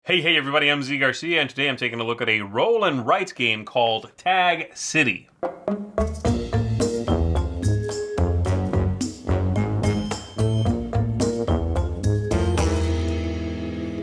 Hey everybody, I'm Zee Garcia, and today I'm taking a look at a roll and write game called Tag City.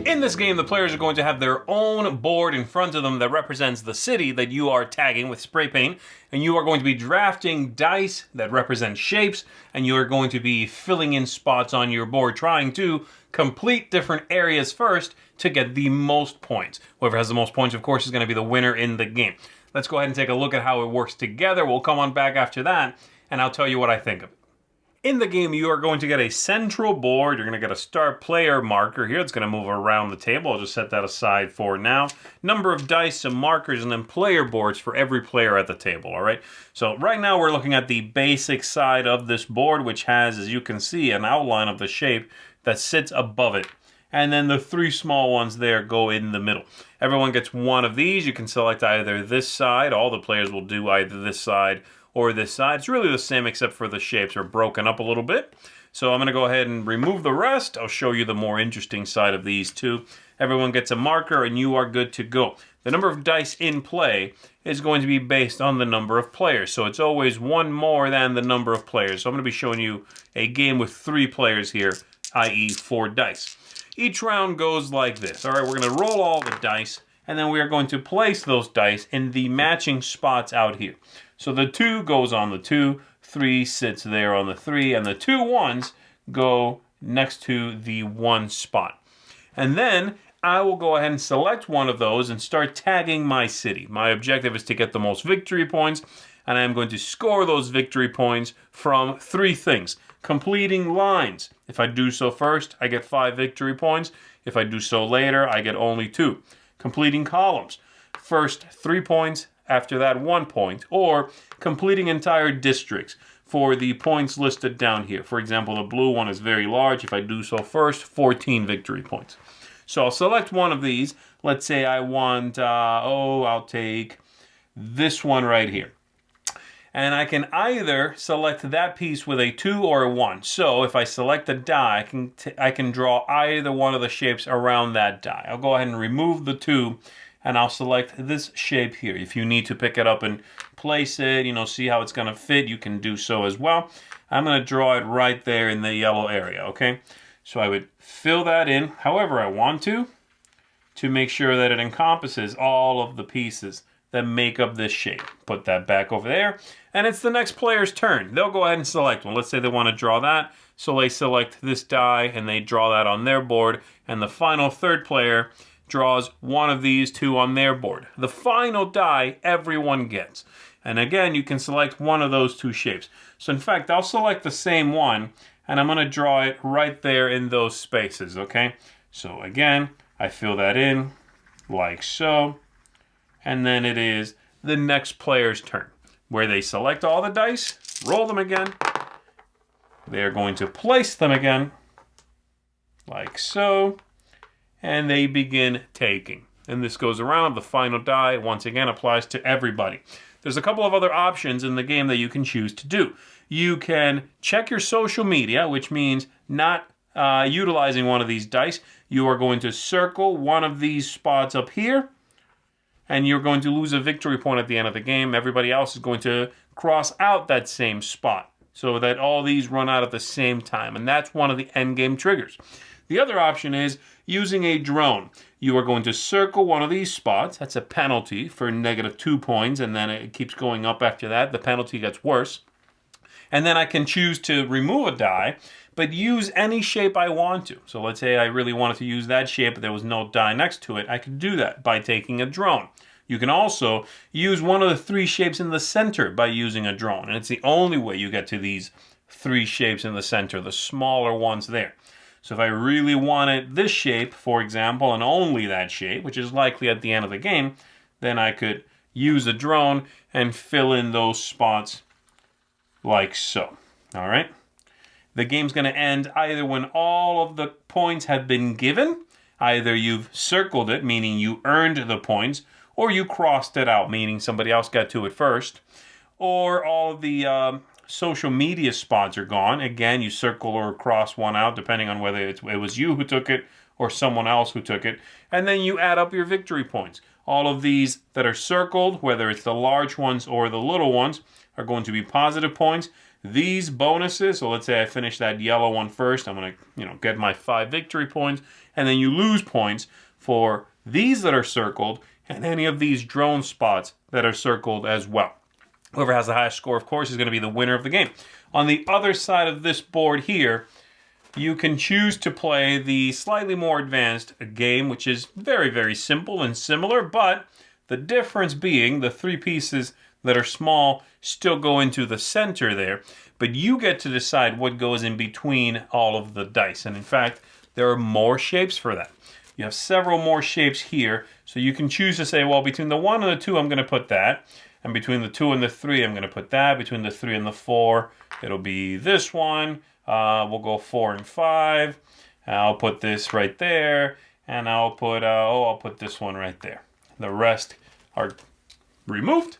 In this game, the players are going to have their own board in front of them that represents the city that you are tagging with spray paint, and you are going to be drafting dice that represent shapes, and you are going to be filling in spots on your board, trying to complete different areas first to get the most points. Whoever has the most points, of course, is going to be the winner in the game. Let's go ahead and take a look at how it works together. We'll come on back after that, and I'll tell you what I think of it. In the game, you are going to get a central board. You're going to get a start player marker here. It's going to move around the table. I'll just set that aside for now. Number of dice, some markers, and then player boards for every player at the table, all right? So right now, we're looking at the basic side of this board, which has, as you can see, an outline of the shape that sits above it. And then the three small ones there go in the middle. Everyone gets one of these. You can select either this side. All the players will do either this side or this side. It's really the same except for the shapes are broken up a little bit. So I'm going to go ahead and remove the rest. I'll show you the more interesting side of these two. Everyone gets a marker and you are good to go. The number of dice in play is going to be based on the number of players. So it's always one more than the number of players. So I'm going to be showing you a game with 3 players here, i.e. 4 dice. Each round goes like this. All right, we're going to roll all the dice, and then we are going to place those dice in the matching spots out here. So the 2 goes on the 2, 3 sits there on the 3, and the 2 ones go next to the 1 spot. And then I will go ahead and select one of those and start tagging my city. My objective is to get the most victory points, and I'm going to score those victory points from 3 things. Completing lines. If I do so first, I get 5 victory points. If I do so later, I get only 2. Completing columns. First 3 points, after that 1 point. Or completing entire districts for the points listed down here. For example, the blue one is very large. If I do so first, 14 victory points. So I'll select one of these. Let's say I want, I'll take this one right here. And I can either select that piece with a 2 or a 1. So if I select a die, I can draw either one of the shapes around that die. I'll go ahead and remove the 2, and I'll select this shape here. If you need to pick it up and place it, see how it's going to fit, you can do so as well. I'm going to draw it right there in the yellow area, okay? So I would fill that in however I want to make sure that it encompasses all of the pieces that make up this shape. Put that back over there, and it's the next player's turn. They'll go ahead and select one. Let's say they want to draw that, so they select this die, and they draw that on their board, and the final third player draws one of these 2 on their board. The final die everyone gets. And again, you can select one of those 2 shapes. So in fact, I'll select the same one, and I'm going to draw it right there in those spaces, okay? So again, I fill that in like so. And then it is the next player's turn, where they select all the dice, roll them again. They're going to place them again, like so, and they begin taking. And this goes around. The final die, once again, applies to everybody. There's a couple of other options in the game that you can choose to do. You can check your social media, which means not utilizing one of these dice. You are going to circle one of these spots up here, and you're going to lose a victory point at the end of the game. Everybody else is going to cross out that same spot so that all these run out at the same time. And that's one of the end game triggers. The other option is using a drone. You are going to circle one of these spots. That's a penalty for -2 points, and then it keeps going up after that. The penalty gets worse. And then I can choose to remove a die, but use any shape I want to. So let's say I really wanted to use that shape, but there was no die next to it. I could do that by taking a drone. You can also use one of the 3 shapes in the center by using a drone. And it's the only way you get to these 3 shapes in the center, the smaller ones there. So if I really wanted this shape, for example, and only that shape, which is likely at the end of the game, then I could use a drone and fill in those spots like so. All right? The game's going to end either when all of the points have been given, either you've circled it, meaning you earned the points, or you crossed it out, meaning somebody else got to it first, or all of the social media spots are gone. Again, you circle or cross one out, depending on whether it was you who took it or someone else who took it. And then you add up your victory points. All of these that are circled, whether it's the large ones or the little ones, are going to be positive points. These bonuses, so let's say I finish that yellow one first, I'm going to, get my 5 victory points, and then you lose points for these that are circled and any of these drone spots that are circled as well. Whoever has the highest score, of course, is going to be the winner of the game. On the other side of this board here, you can choose to play the slightly more advanced game, which is very, very simple and similar, but the difference being the 3 pieces that are small still go into the center there, but you get to decide what goes in between all of the dice. And in fact, there are more shapes for that. You have several more shapes here, so you can choose to say, well, between the 1 and the 2, I'm going to put that. And between the 2 and the 3, I'm going to put that. Between the 3 and the 4, it'll be this one. We'll go 4 and 5. I'll put this right there. And I'll put this one right there. The rest are removed.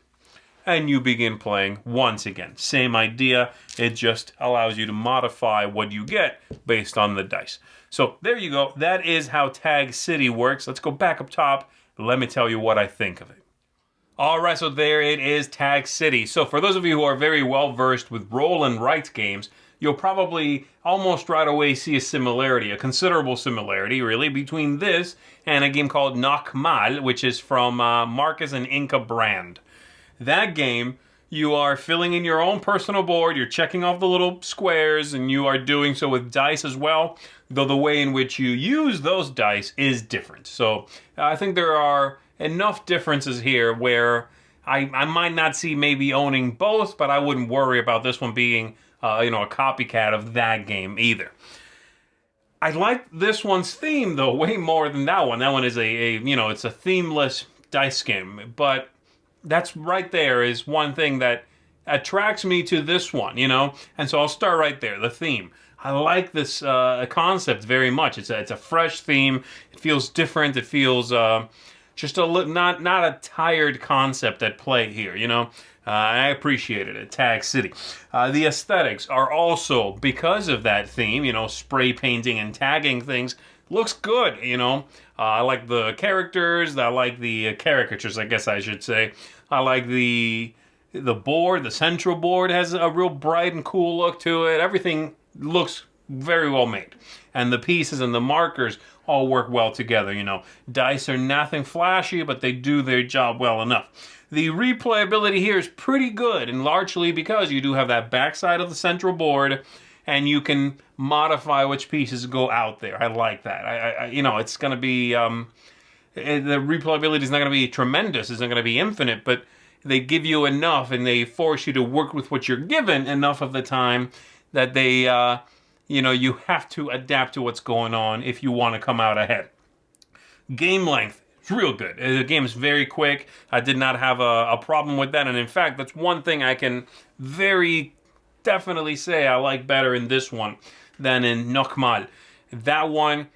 And you begin playing once again. Same idea. It just allows you to modify what you get based on the dice. So there you go. That is how Tag City works. Let's go back up top. Let me tell you what I think of it. All right, so there it is, Tag City. So for those of you who are very well versed with roll and write games, you'll probably almost right away see a similarity, a considerable similarity, really, between this and a game called Nockmal, which is from Marcus and Inca brand. That game, you are filling in your own personal board, you're checking off the little squares, and you are doing so with dice as well, though the way in which you use those dice is different. So I think there are enough differences here where I might not see maybe owning both, but I wouldn't worry about this one being a copycat of that game either. I like this one's theme, though, way more than that one. That one is it's a themeless dice game, but that's right there is one thing that attracts me to this one, and so I'll start right there, the theme. I like this concept very much. It's a fresh theme. It feels different. It feels just not a tired concept at play here, I appreciate it at Tag City. The aesthetics are also, because of that theme, spray painting and tagging things, looks good, I like the characters, I like the caricatures, I guess I should say. I like the board, the central board has a real bright and cool look to it. Everything looks very well made. And the pieces and the markers all work well together, Dice are nothing flashy, but they do their job well enough. The replayability here is pretty good, and largely because you do have that backside of the central board, and you can modify which pieces go out there. I like that. It's going to be the replayability is not going to be tremendous. It's not going to be infinite, but they give you enough, and they force you to work with what you're given enough of the time that they, you have to adapt to what's going on if you want to come out ahead. Game length. It's real good. The game is very quick. I did not have a problem with that, and in fact, that's one thing I can very definitely say I like better in this one than in Nockmal. That one,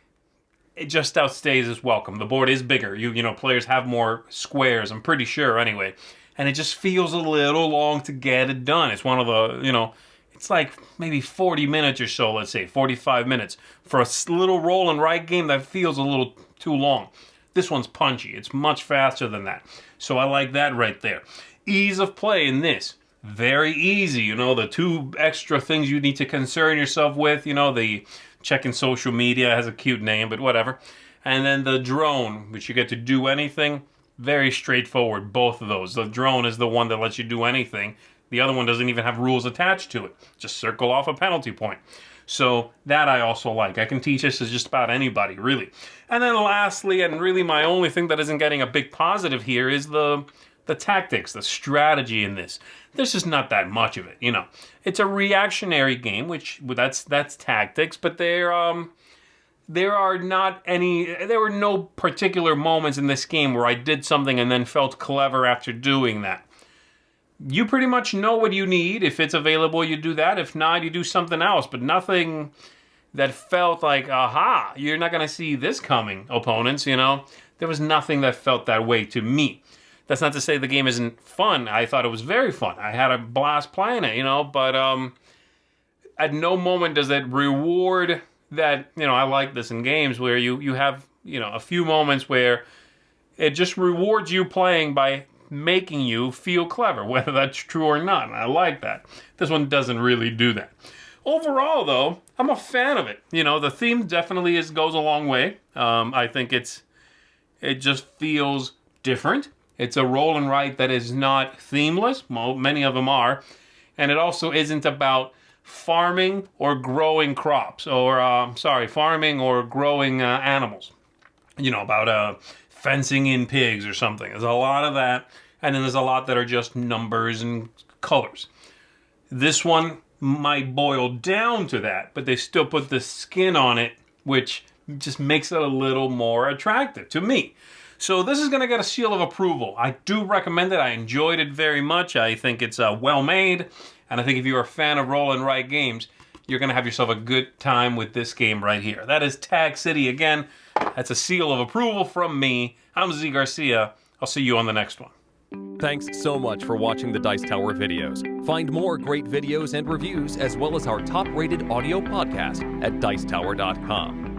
it just outstays its welcome. The board is bigger. Players have more squares, I'm pretty sure anyway. And it just feels a little long to get it done. It's one of the, it's like maybe 40 minutes or so, let's say, 45 minutes. For a little roll and write game, that feels a little too long. This one's punchy. It's much faster than that. So I like that right there. Ease of play in this. Very easy. The 2 extra things you need to concern yourself with, the checking social media has a cute name, but whatever. And then the drone, which you get to do anything. Very straightforward, both of those. The drone is the one that lets you do anything. The other one doesn't even have rules attached to it. Just circle off a penalty point. So that I also like. I can teach this to just about anybody, really. And then lastly, and really my only thing that isn't getting a big positive here is the tactics, the strategy in this. There's just not that much of it, It's a reactionary game, which that's tactics, but there were no particular moments in this game where I did something and then felt clever after doing that. You pretty much know what you need. If it's available, you do that. If not, you do something else, but nothing that felt like, aha, you're not going to see this coming, opponents, There was nothing that felt that way to me. That's not to say the game isn't fun. I thought it was very fun. I had a blast playing it, but at no moment does it reward that, I like this in games where you have, a few moments where it just rewards you playing by making you feel clever, whether that's true or not. And I like that. This one doesn't really do that. Overall, though, I'm a fan of it. The theme definitely goes a long way. I think it just feels different. It's a roll and write that is not themeless. Well, many of them are. And it also isn't about farming or growing crops, or farming or growing animals. About fencing in pigs or something. There's a lot of that, and then there's a lot that are just numbers and colors. This one might boil down to that, but they still put the skin on it, which just makes it a little more attractive to me. So this is going to get a seal of approval. I do recommend it. I enjoyed it very much. I think it's well made, and I think if you're a fan of roll and write games, you're going to have yourself a good time with this game right here. That is Tag City. Again, that's a seal of approval from me. I'm Zee Garcia. I'll see you on the next one. Thanks so much for watching the Dice Tower videos. Find more great videos and reviews, as well as our top-rated audio podcast at Dicetower.com.